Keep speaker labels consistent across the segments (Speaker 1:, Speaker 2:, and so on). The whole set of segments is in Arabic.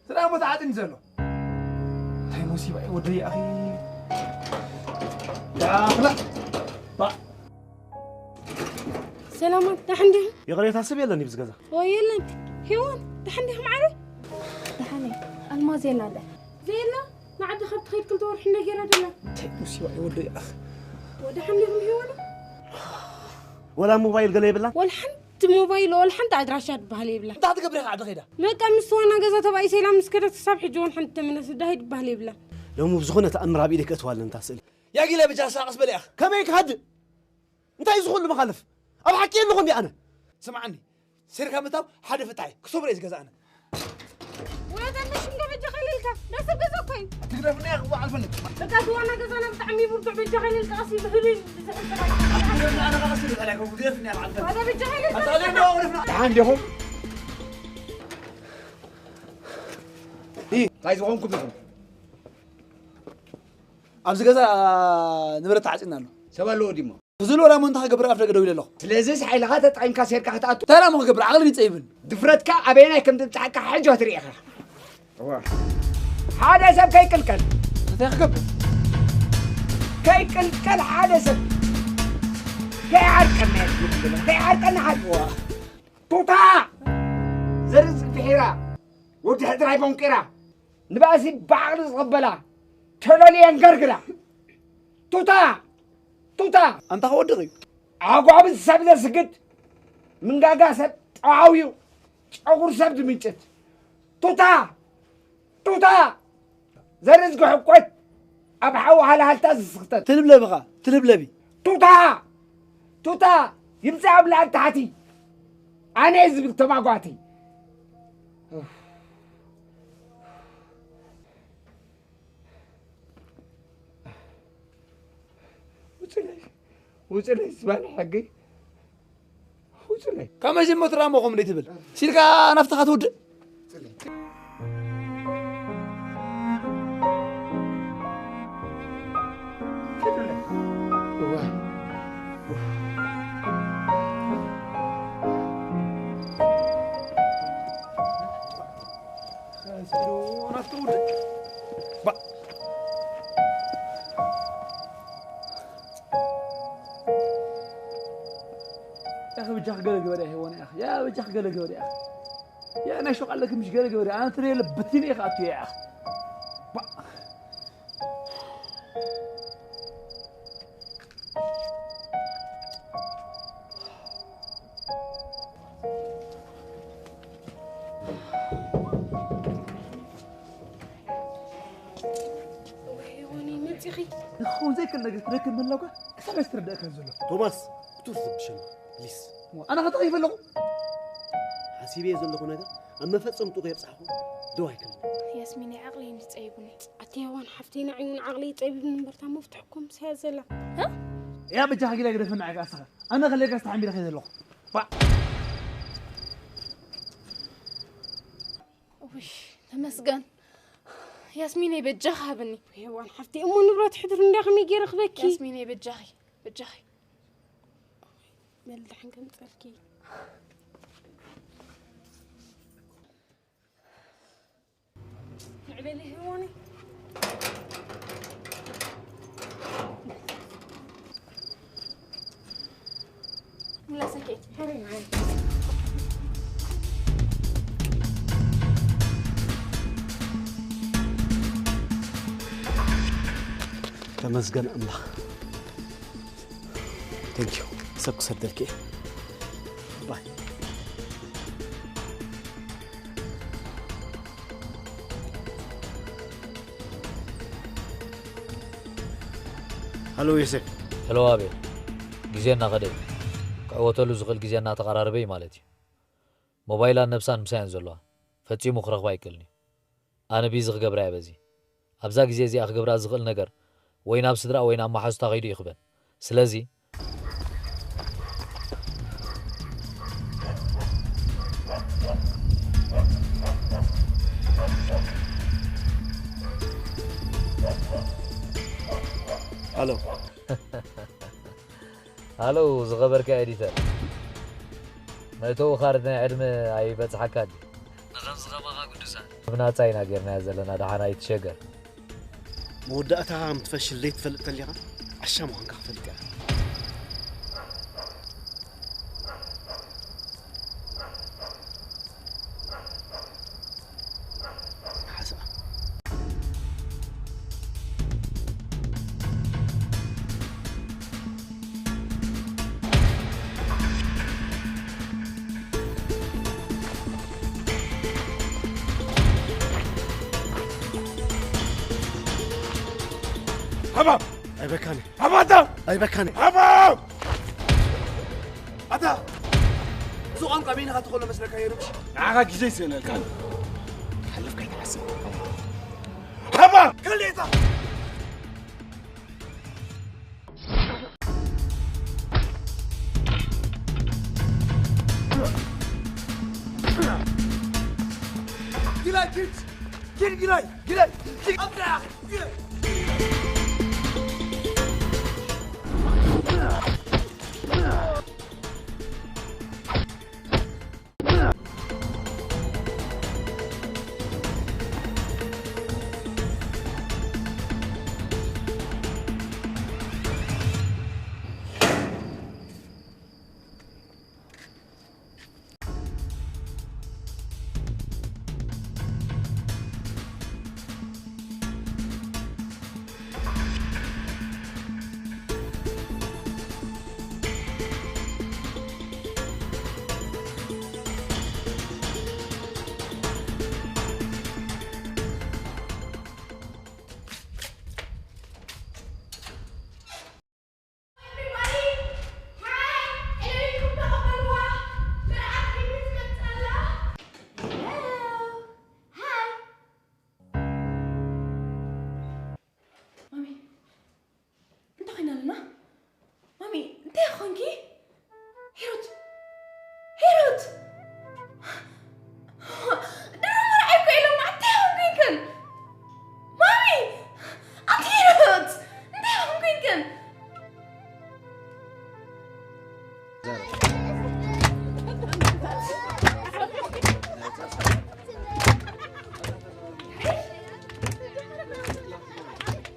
Speaker 1: سلام وتعاد نزله هاي مصيبة ودي يا أخي يا أخلا
Speaker 2: سلامات دحندهم
Speaker 3: يا غريت حسب يلا نبز جزا
Speaker 2: ويلا انت هون دحندهم عارف دحني الماز يلا ده زيلا ما عاد خدت خيط كنت اروح نجرا دلا
Speaker 1: هاي مصيبة ودي يا أخي
Speaker 2: ودحندهم هون
Speaker 3: ولا موبايل قال يبلا
Speaker 2: والحنت موبايل والحنت عدراشات بهالي بلا
Speaker 1: أنت هتقبل قاعد غيدا
Speaker 2: ما كان مستوانا جزا تبعي سلام مسكرة الصبح جون حنت من سدهيد بهالي بلا
Speaker 3: لو مو بزغنة تأمر بإيدك أتوال أنت أسأل
Speaker 1: يا جيل بجاس أقص يا أخي
Speaker 3: كم هيك هد أنت يزغل مخالف أو حكي لهم يا أنا
Speaker 1: سمعني سيرك متاب حد فتحي كسب رئيس جزانا
Speaker 2: ولا تنش مدبج خليلك ناس جزا كوين
Speaker 1: تقدر يا أخي وعلى الفلك
Speaker 2: بكات وانا جزا انا بتعمي برجع بجخليلك أصلي بهلين
Speaker 1: أنا غسل عليك وقفني على الفلك
Speaker 2: هذا بجخليلك
Speaker 1: أتعلمنا وقفنا عندهم إيه عايز وهم كلكم أمس جزا نبرة عزيزنا له
Speaker 4: سوالو ديما
Speaker 1: فزول ولا منتهى قبر أفرق دويل له
Speaker 4: سلازس حيلها تطعم كاسير كحتاتو
Speaker 1: ترى ما قبر عقل يتسيبن
Speaker 4: دفرتك أبينا كم تتحكى حجة تريخها هذا سب كي كلكل
Speaker 1: تاخذ
Speaker 4: كي كلكل هذا سب كي عركنا كي عركنا حلوة توتا زرز البحيرة ودي حدراي بونكرة نباسي بعرض غبلا تلولي انقرقرة توتا
Speaker 1: أنت هو دقيق
Speaker 4: عقاب السبت سكت من قاقا سبت عاويو عقور سبت منشت توتا زرزق حقوت أبحو على هالتاز سختت
Speaker 1: تلبلي بقى تلبلي
Speaker 4: توتا يمسح بلا تحتي أنا أزبك تماقواتي وصلي اسمعني حقي وصلي
Speaker 1: كم جيم ترى ما قوم تبل سيركا نفتخت ود يا أخي بجح قلق وري هون يا أخي يا بجح قلق وري يا أخي يا أنا شو قال لك مش قلق وري أنا ترى لبتني يا أخي يا أخي خو زي كنا قلت لك من لوقا كيف استردك هالزلمه
Speaker 3: توماس بتوثب شنو بليز
Speaker 1: انا خطيف له
Speaker 3: حسيبي زلكو نجا أما فتصمتو غير صحو دواي كم
Speaker 2: ياسميني عقلي نتعيبني أتيوان حفتينا عيون عقلي يتعيب من برتا مفتحكم سازلة ها
Speaker 1: يا بجح قلق قدف معك أصغر أنا خليك أستحمل لك هذا اللغة
Speaker 2: وش تمسجن ياسميني بتجخها بني هوان حفتي أمو نبرات حضر نداخمي جير خبكي ياسميني بتجخي ملحن كنت تركي عبالي هواني لا سكيت هري معي
Speaker 3: تمسجن الله ثانك يو سبق سردلكي باي هلو يوسف
Speaker 5: هلو أبي جزينا غدي كأوتلو زغل جزينا تقراربي مالتي موبايل نفسان مساين زلوا فتشي مخرج بايكلني أنا بيزغ جبرا بزي أبزاق زي أخ جبرا زغل نجر وين أبصدرا وين أما حستا غيري يخبن سلازي
Speaker 3: الو
Speaker 5: الو زغبرك اديتر متو خاردنا علم اي بصحكاد نخمس غبغا قدسان بناصاينا غيرنا زلنا دحنا يتشجر
Speaker 3: مودأتها متفشل ليه تفلت اللي عشان ما هنقع فلت
Speaker 4: حباب
Speaker 3: اي بكاني
Speaker 4: حباب
Speaker 3: اي بكاني
Speaker 4: حباب
Speaker 3: أتا سوقان قبينها تدخل مسلك هي رمش
Speaker 4: معاك جزي سنة كان حلف كيف حسن حباب
Speaker 3: كليتا جلاي كيت جلاي أبدأ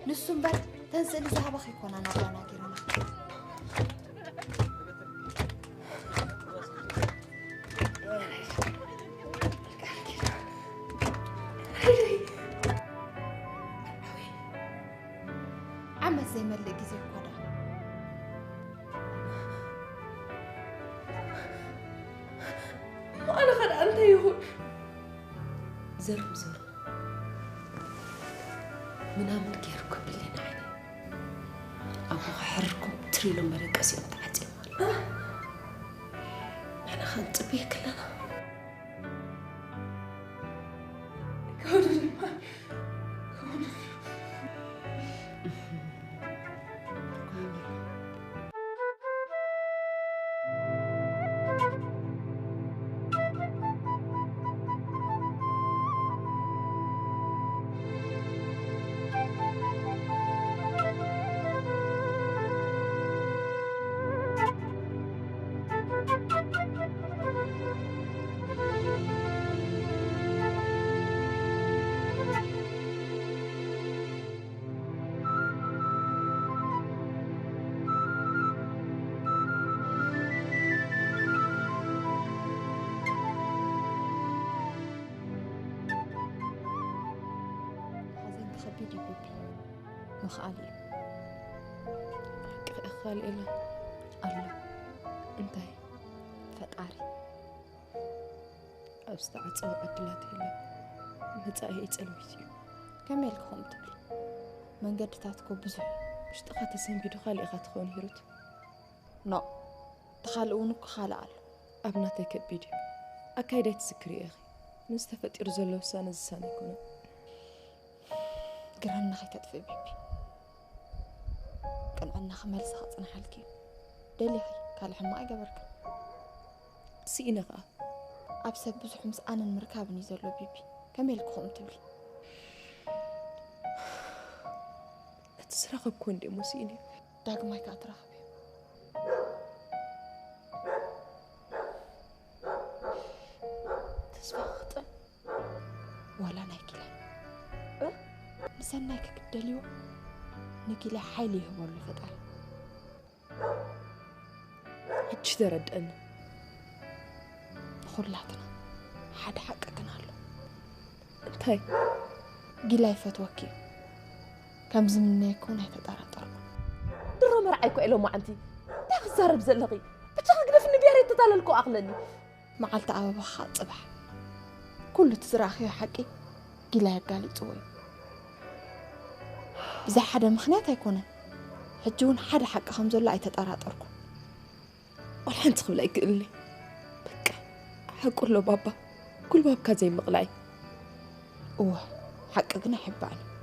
Speaker 6: نسومبر تنسل ذهب أخي كنا نبغانا كيرنا عم زي ما اللي جزء كنا
Speaker 2: وأنا خد أنت يهون
Speaker 7: زرم من عمل كيركم باللي نعاني أبو حركم تريلو مرقس يوم تعتي أنا خانت بيك لنا
Speaker 2: كوني
Speaker 6: خبيدي بيبي مخالي
Speaker 7: خال إله
Speaker 6: الله
Speaker 7: انتهي
Speaker 6: فتاري
Speaker 7: أبستعد سوى أدلات إله متى يتسلمي
Speaker 6: كم يلكم تبلي من قد تاتكو بزح
Speaker 7: مش تخات سنبيدو خالي إخات خون هيروت
Speaker 6: لا تخالونك خالع
Speaker 7: أبناتي كبيدي أكايدة تسكري أخي نستفد إرزولو سانة السانة يكون
Speaker 6: قرنا خي كتفي بيبي كان عنا خمال سخطنا حالكي دلي هاي قال حما أجبرك
Speaker 7: سينا غا
Speaker 6: أبسط بزح مس أنا المركب نزلوا بيبي كم يلكم تبلي
Speaker 8: تسرخبكو اندي موسيني
Speaker 6: داغماي كاترخبي تسفخت ولا نايكلا نسناك كدليو نكيلا حيلي هو الفطر
Speaker 8: حج تردأن
Speaker 6: خلاتنا حد حققنا له
Speaker 8: انتي
Speaker 6: قيلا يفتوكي كم زمنا يكون هيتطرطر
Speaker 8: درو مرعيكو إلو ما أنتي تاخذ زارب زلقي بتشغل في النبياري تطاللكو أغلني
Speaker 6: معلت أبا بخاط صبح كل تزراخي حقي قيلا يقالي طوي بزي حدا مخنيات هيكونه حجون حدا حق خمزو لا يتطرطركم
Speaker 8: والحين تخبل يقلني بقى حقول له بابا كل باب كازي مقلعي
Speaker 6: حققنا حباني